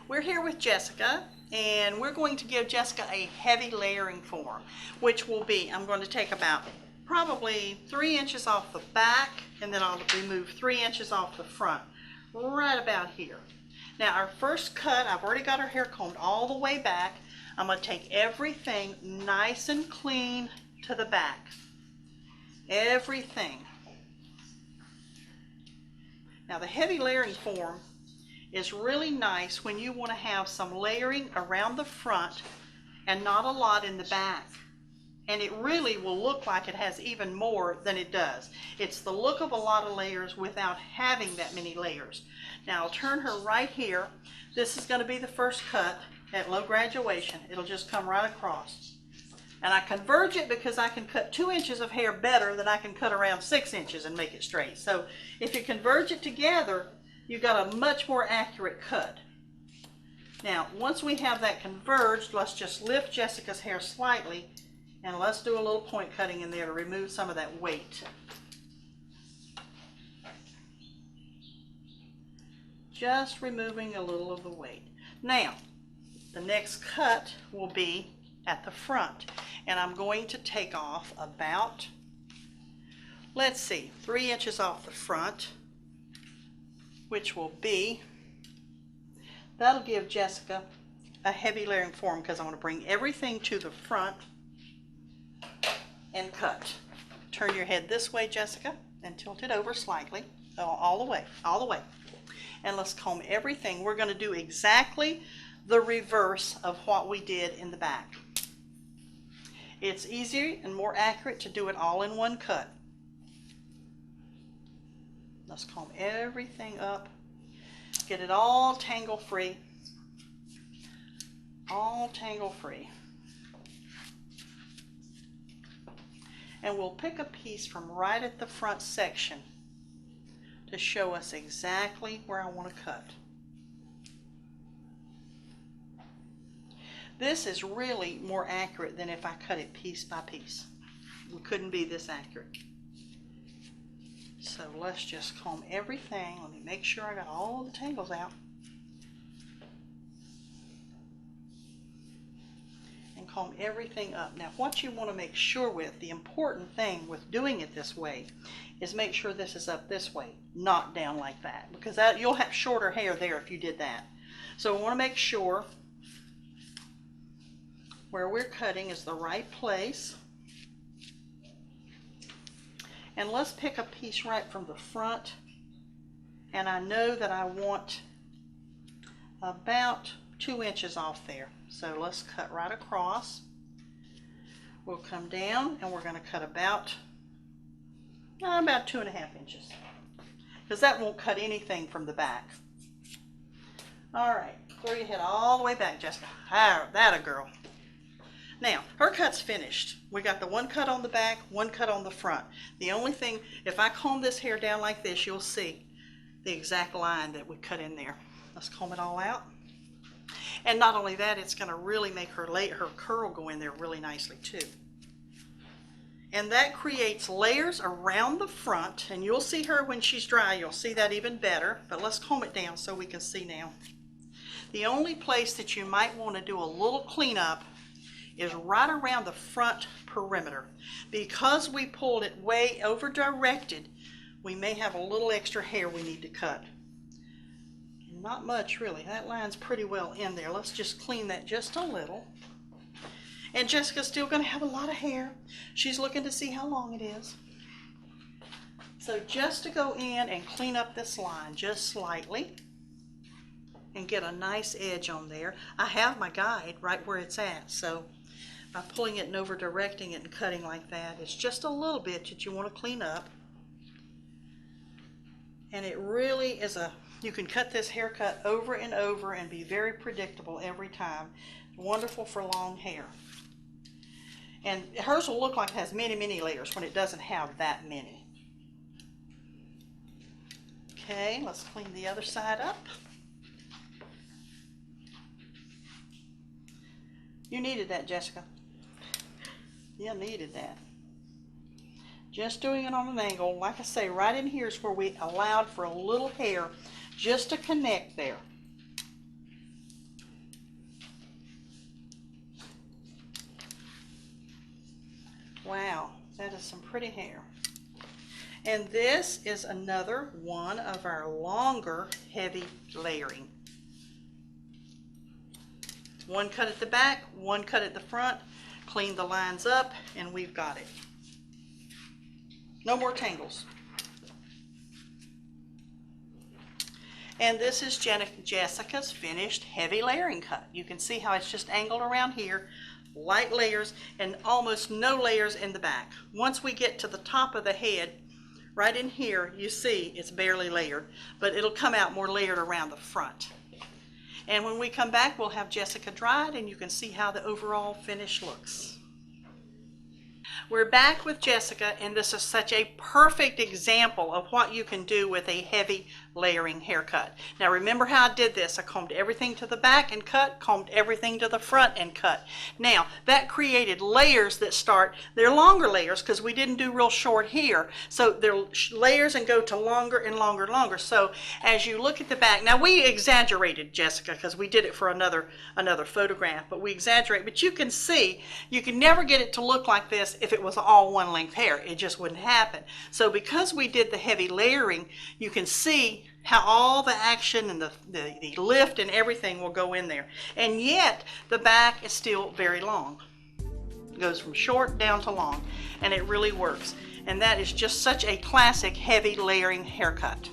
We're here with Jessica, and we're going to give Jessica a heavy layering form, which will be, I'm going to take about probably 3 inches off the back, and then I'll remove 3 inches off the front, right about here. Now our first cut, I've already got her hair combed all the way back. I'm going to take everything nice and clean to the back. Everything. Now the heavy layering form is really nice when you want to have some layering around the front and not a lot in the back. And it really will look like it has even more than it does. It's the look of a lot of layers without having that many layers. Now I'll turn her right here. This is going to be the first cut at low graduation. It'll just come right across. And I converge it because I can cut 2 inches of hair better than I can cut around 6 inches and make it straight. So if you converge it together, you got a much more accurate cut. Now, once we have that converged, let's just lift Jessica's hair slightly and let's do a little point cutting in there to remove some of that weight. Just removing a little of the weight. Now, the next cut will be at the front, and I'm going to take off about, let's see, 3 inches off the front, which will be, that'll give Jessica a heavy layering form because I'm going to bring everything to the front and cut. Turn your head this way, Jessica, and tilt it over slightly, all the way, all the way. And let's comb everything. We're going to do exactly the reverse of what we did in the back. It's easier and more accurate to do it all in one cut. Let's comb everything up, get it all tangle free, all tangle free. And we'll pick a piece from right at the front section to show us exactly where I want to cut. This is really more accurate than if I cut it piece by piece. We couldn't be this accurate. So let's just comb everything. Let me make sure I got all the tangles out. And comb everything up. Now what you want to make sure with, the important thing with doing it this way, is make sure this is up this way, not down like that. Because you'll have shorter hair there if you did that. So we want to make sure where we're cutting is the right place. And let's pick a piece right from the front. And I know that I want about 2 inches off there. So let's cut right across. We'll come down and we're going to cut about 2.5 inches. Because that won't cut anything from the back. All right, throw your head all the way back, Jessica. That a girl. Now, her cut's finished. We got the one cut on the back, one cut on the front. The only thing, if I comb this hair down like this, you'll see the exact line that we cut in there. Let's comb it all out. And not only that, it's going to really make her curl go in there really nicely too. And that creates layers around the front, and you'll see her when she's dry, you'll see that even better. But let's comb it down so we can see now. The only place that you might want to do a little cleanup is right around the front perimeter. Because we pulled it way over directed, we may have a little extra hair we need to cut. Not much really, that line's pretty well in there. Let's just clean that just a little. And Jessica's still going to have a lot of hair. She's looking to see how long it is. So just to go in and clean up this line just slightly and get a nice edge on there. I have my guide right where it's at, so by pulling it and over directing it and cutting like that, it's just a little bit that you want to clean up. And it really is you can cut this haircut over and over and be very predictable every time. Wonderful for long hair. And hers will look like it has many, many layers when it doesn't have that many. Okay, let's clean the other side up. You needed that, Jessica. You needed that. Just doing it on an angle. Like I say, right in here is where we allowed for a little hair just to connect there. Wow, that is some pretty hair. And this is another one of our longer, heavy layering. One cut at the back, one cut at the front, clean the lines up, and we've got it. No more tangles. And this is Jessica's finished heavy layering cut. You can see how it's just angled around here, light layers, and almost no layers in the back. Once we get to the top of the head, right in here, you see it's barely layered, but it'll come out more layered around the front. And when we come back, we'll have Jessica dried, and you can see how the overall finish looks. We're back with Jessica, and this is such a perfect example of what you can do with a heavy layering haircut. Now remember how I did this. I combed everything to the back and cut, combed everything to the front and cut. Now that created layers that start, they're longer layers because we didn't do real short here. So they're layers and go to longer and longer and longer. So as you look at the back, now we exaggerated, Jessica, because we did it for another photograph, but we exaggerate. But you can see, you can never get it to look like this if it was all one length hair. It just wouldn't happen. So because we did the heavy layering, you can see how all the action and the lift and everything will go in there. And yet the back is still very long. It goes from short down to long, and it really works. And that is just such a classic heavy layering haircut.